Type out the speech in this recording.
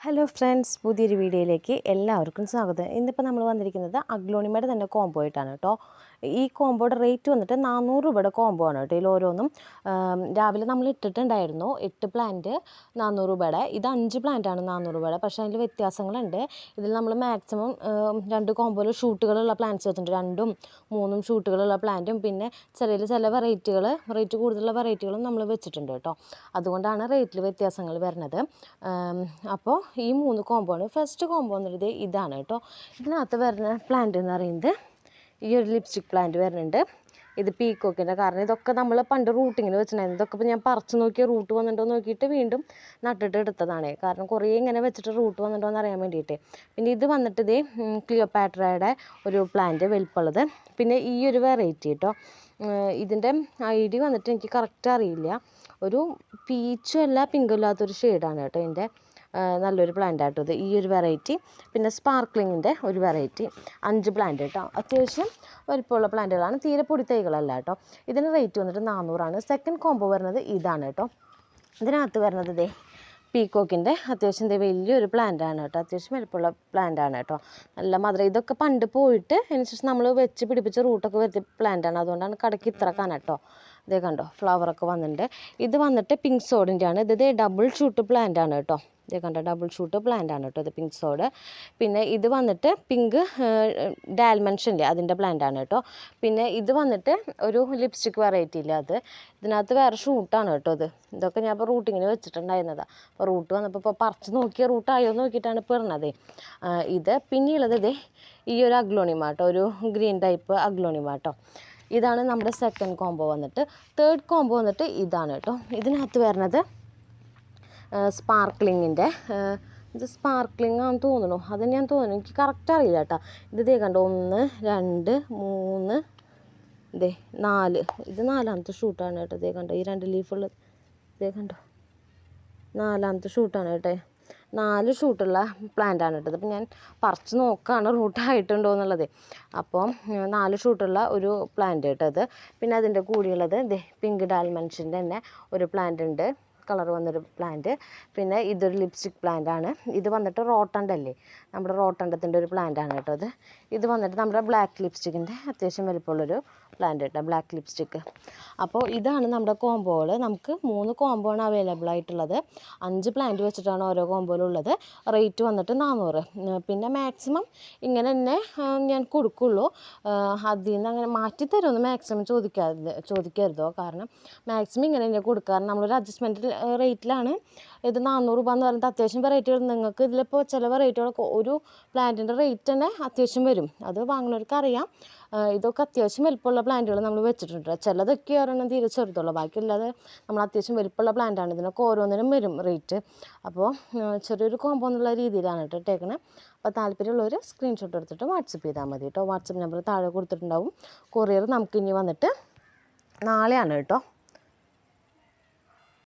Hello friends, പുതിയൊരു വീഡിയോയിലേക്ക് എല്ലാവർക്കും സ്വാഗതം. ഇന്നിപ്പോൾ നമ്മൾ വന്നിരിക്കുന്നത് അഗ്ലോണിമയുടെ തന്നെ കോംബോ ആയിട്ടാണ് കേട്ടോ. ഈ കോംബോയുടെ റേറ്റ് വന്നിട്ട് 400 രൂപയുടെ കോംബോ ആണ് കേട്ടോ. ഇതിൽ ഓരോന്നും രാവിലെ നമ്മൾ ഇട്ടിട്ടുണ്ടായിരുന്നു 8 പ്ലാന്റ് 400 രൂപയുടെ. ഇത് 5 പ്ലാന്റ് ആണ് 400 രൂപയുടെ. പക്ഷേ അതിൽ വ്യത്യാസങ്ങളുണ്ട്. ഇതിൽ നമ്മൾ മാക്സിമം 2 കോംബോയിൽ ഷൂട്ടുകളുള്ള പ്ലാന്റ്സ് വെച്ചിട്ടുണ്ട്. 2ഉം 3ഉം ഷൂട്ടുകളുള്ള പ്ലാന്റും പിന്നെ ചില റേറ്റ് കൂടുതലുള്ള വെറൈറ്റികളും നമ്മൾ വെച്ചിട്ടുണ്ട് കേട്ടോ. അതുകൊണ്ടാണ് റേറ്റിൽ വ്യത്യാസങ്ങൾ വരുന്നത്. അപ്പോൾ ഈ 3 കോംബോ ആണ്. ഫസ്റ്റ് കോംബോ എന്നുള്ളത് ഇതാണ് കേട്ടോ. ഇതിനകത്ത് വരുന്ന പ്ലാന്റ് എന്ന് പറയുന്നത് ഈ ഒരു ലിപ്സ്റ്റിക് പ്ലാന്റ് വരുന്നുണ്ട്. ഇത് പീക്കോക്കിൻ്റെ, കാരണം ഇതൊക്കെ നമ്മൾ പണ്ട് റൂട്ടിങ്ങിന് വെച്ചിട്ടുണ്ടായിരുന്നു. ഇതൊക്കെ ഇപ്പോൾ ഞാൻ പറിച്ച് നോക്കിയ റൂട്ട് വന്നിട്ടുണ്ടോ നോക്കിയിട്ട് വീണ്ടും നട്ടിട്ട് എടുത്തതാണ്. കാരണം കുറേ ഇങ്ങനെ വെച്ചിട്ട് റൂട്ട് വന്നിട്ടുണ്ടോ എന്ന് അറിയാൻ വേണ്ടിയിട്ട്. പിന്നെ ഇത് വന്നിട്ട് ഇതേ ക്ലിയോപാട്രയുടെ ഒരു പ്ലാന്റ് വലിപ്പമുള്ളത്. പിന്നെ ഈ ഒരു വെറൈറ്റി കേട്ടോ. ഇതിൻ്റെ ഐഡി വന്നിട്ട് എനിക്ക് കറക്റ്റ് അറിയില്ല. ഒരു പീച്ചും അല്ല പിങ്കും അല്ലാത്തൊരു ഷെയ്ഡാണ് കേട്ടോ. ഇതിൻ്റെ നല്ലൊരു പ്ലാന്റ് ആട്ടോ ഇത്. ഈ ഒരു വെറൈറ്റി. പിന്നെ സ്പാർക്ലിങ്ങിൻ്റെ ഒരു വെറൈറ്റി. 5 പ്ലാന്റ് കേട്ടോ. അത്യാവശ്യം വലിപ്പമുള്ള പ്ലാന്റുകളാണ്, തീരെ പൊടി തൈകളല്ല കേട്ടോ. ഇതിന് റേറ്റ് വന്നിട്ട് 400 ആണ്. സെക്കൻഡ് കോംബോ വരുന്നത് ഇതാണ് കേട്ടോ. ഇതിനകത്ത് വരുന്നത് ഇതേ പീക്കോക്കിൻ്റെ അത്യാവശ്യം വലിയൊരു പ്ലാന്റാണ് കേട്ടോ. അത്യാവശ്യം വലിപ്പമുള്ള പ്ലാന്റാണ് കേട്ടോ. നല്ല മധുരം. ഇതൊക്കെ പണ്ട് പോയിട്ട് അതിനുശേഷം നമ്മൾ വെച്ച് പിടിപ്പിച്ച റൂട്ടൊക്കെ വരുത്തിയ പ്ലാന്റാണ്. അതുകൊണ്ടാണ് കടയ്ക്ക് ഇത്ര കനട്ടോ. ഇതേ കണ്ടോ, ഫ്ലവറൊക്കെ വന്നിട്ടുണ്ട്. ഇത് വന്നിട്ട് പിങ്ക് സോഡിൻ്റെ ആണ്. ഇത് ഡബിൾ ഷൂട്ട് പ്ലാന്റ് ആണ് കേട്ടോ. ഇതേ കണ്ടോ, ഡബിൾ ഷൂട്ട് പ്ലാന്റ് ആണ് കേട്ടോ ഇത് പിങ്ക് സോഡ്. പിന്നെ ഇത് വന്നിട്ട് പിങ്ക് ഡാൽമൻഷൻ്റെ അതിൻ്റെ പ്ലാന്റ് ആണ് കേട്ടോ. പിന്നെ ഇത് വന്നിട്ട് ഒരു ലിപ്സ്റ്റിക് വെറൈറ്റി ഇല്ല, അത് ഇതിനകത്ത് വേറെ ഷൂട്ടാണ് കേട്ടോ. ഇതൊക്കെ ഞാൻ ഇപ്പോൾ റൂട്ടിങ്ങിന് വെച്ചിട്ടുണ്ടായിരുന്നതാണ്. അപ്പോൾ റൂട്ട് വന്നപ്പോൾ ഇപ്പോൾ പറിച്ച് നോക്കിയ റൂട്ടായോ നോക്കിയിട്ടാണ് ഇപ്പോൾ ഇറങ്ങുന്നത്. ഇത് പിന്നെയുള്ളത് ഇതേ ഈ ഒരു അഗ്ലോണിമ കേട്ടോ, ഒരു ഗ്രീൻ ടൈപ്പ് അഗ്ലോണിമ കേട്ടോ. ഇതാണ് നമ്മുടെ സെക്കൻഡ് കോംബോ വന്നിട്ട്. തേർഡ് കോംബോ വന്നിട്ട് ഇതാണ് കേട്ടോ. ഇതിനകത്ത് വരുന്നത് സ്പാർക്ലിങ്ങിൻ്റെ, ഇത് സ്പാർക്ലിംഗ് ആണെന്ന് തോന്നുന്നു, അത് ഞാൻ തോന്നുന്നു, എനിക്ക് കറക്റ്റ് അറിയില്ല കേട്ടോ. ഇത് കണ്ടോ, 1 2 3 4, ഇത് 4ാമത്തെ ഷൂട്ടാണ് കേട്ടോ. കണ്ടോ ഈ 2 ലീഫുള്ള കണ്ടോ, 4ാമത്തെ ഷൂട്ടാണ് കേട്ടോ. 4 ഷൂട്ടുള്ള പ്ലാന്റാണ് കേട്ടത്. അപ്പം ഞാൻ പറിച്ച് നോക്കുകയാണ് റൂട്ടായിട്ടുണ്ടോ എന്നുള്ളത്. അപ്പം 4 ഷൂട്ടുള്ള ഒരു പ്ലാന്റ് കേട്ടത്. പിന്നെ അതിൻ്റെ കൂടിയുള്ളത് പിങ്ക് ഡാൽമൻഷൻ്റെ തന്നെ ഒരു പ്ലാന്റ് ഉണ്ട്, കളർ വന്നൊരു പ്ലാന്റ്. പിന്നെ ഇതൊരു ലിപ്സ്റ്റിക് പ്ലാന്റ് ആണ്. ഇത് വന്നിട്ട് റോട്ടണ്ടല്ലേ, നമ്മുടെ റോട്ടണ്ടത്തിൻ്റെ ഒരു പ്ലാന്റ് ആണ് കേട്ടോ. ഇത് വന്നിട്ട് നമ്മുടെ ബ്ലാക്ക് ലിപ്സ്റ്റിക്കിൻ്റെ അത്യാവശ്യം വലിപ്പമുള്ളൊരു പ്ലാന്റ് കേട്ടോ, ബ്ലാക്ക് ലിപ്സ്റ്റിക്ക്. അപ്പോൾ ഇതാണ് നമ്മുടെ കോംബോകൾ. നമുക്ക് 3 കോംബോ ആണ് അവൈലബിൾ ആയിട്ടുള്ളത്. 5 പ്ലാന്റ് വെച്ചിട്ടാണ് ഓരോ കോംബോയിലുള്ളത്. റേറ്റ് വന്നിട്ട് 400. പിന്നെ മാക്സിമം ഇങ്ങനെ തന്നെ ഞാൻ കൊടുക്കുള്ളൂ. അതിൽ നിന്ന് അങ്ങനെ മാറ്റിത്തരുമെന്ന് മാക്സിമം ചോദിക്കരുതോ. കാരണം മാക്സിമം ഇങ്ങനെ തന്നെ കൊടുക്കുക. നമ്മളൊരു അഡ്ജസ്റ്റ്മെൻറ്റ് റേറ്റിലാണ് ഇത് 400 രൂപ എന്ന് പറയുന്നത്. അത്യാവശ്യം വെറൈറ്റികൾ നിങ്ങൾക്ക് ഇതിലിപ്പോൾ ചില വെറൈറ്റികളൊക്കെ ഒരു പ്ലാന്റിൻ്റെ റേറ്റ് തന്നെ അത്യാവശ്യം വരും. അത് വാങ്ങുന്നവർക്ക് അറിയാം. ഇതൊക്കെ അത്യാവശ്യം വലിപ്പമുള്ള പ്ലാന്റുകൾ നമ്മൾ വെച്ചിട്ടുണ്ട്. ചിലതൊക്കെ ഒരെണ്ണം തീരെ ചെറുതുള്ളൂ, ബാക്കിയല്ലാതെ നമ്മൾ അത്യാവശ്യം വലിപ്പമുള്ള പ്ലാന്റാണ്. ഇതിനൊക്കെ ഓരോന്നിനും വരും റേറ്റ്. അപ്പോൾ ചെറിയൊരു കോംബോ എന്നുള്ള രീതിയിലാണ് കേട്ടോ ഇട്ടേക്കണേ. അപ്പോൾ താല്പര്യമുള്ളവർ സ്ക്രീൻഷോട്ട് എടുത്തിട്ട് വാട്സപ്പ് ചെയ്താൽ മതി കേട്ടോ. വാട്സപ്പ് നമ്പർ താഴെ കൊടുത്തിട്ടുണ്ടാവും. കൊറിയർ നമുക്ക് ഇനി വന്നിട്ട് നാളെയാണ് കേട്ടോ.